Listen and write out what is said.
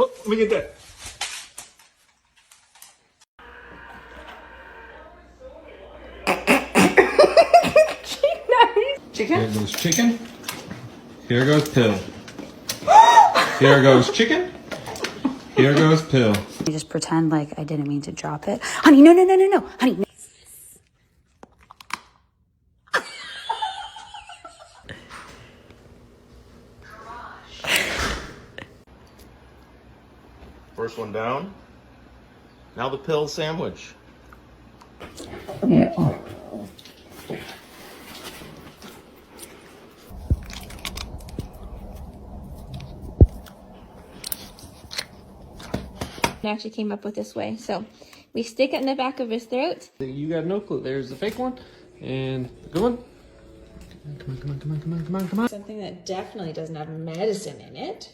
Oh, let me get that. Chicken? Here goes chicken. Here goes pill. Here goes chicken. Here goes pill. You just pretend like I didn't mean to drop it. Honey, no, no, no, no, no. Honey, no. First one down. Now the pill sandwich. Actually came up with this way. So we stick it in the back of his throat. You got no clue. There's the fake one and the good one. Come on, come on, come on, come on, come on, come on. Something that definitely doesn't have medicine in it.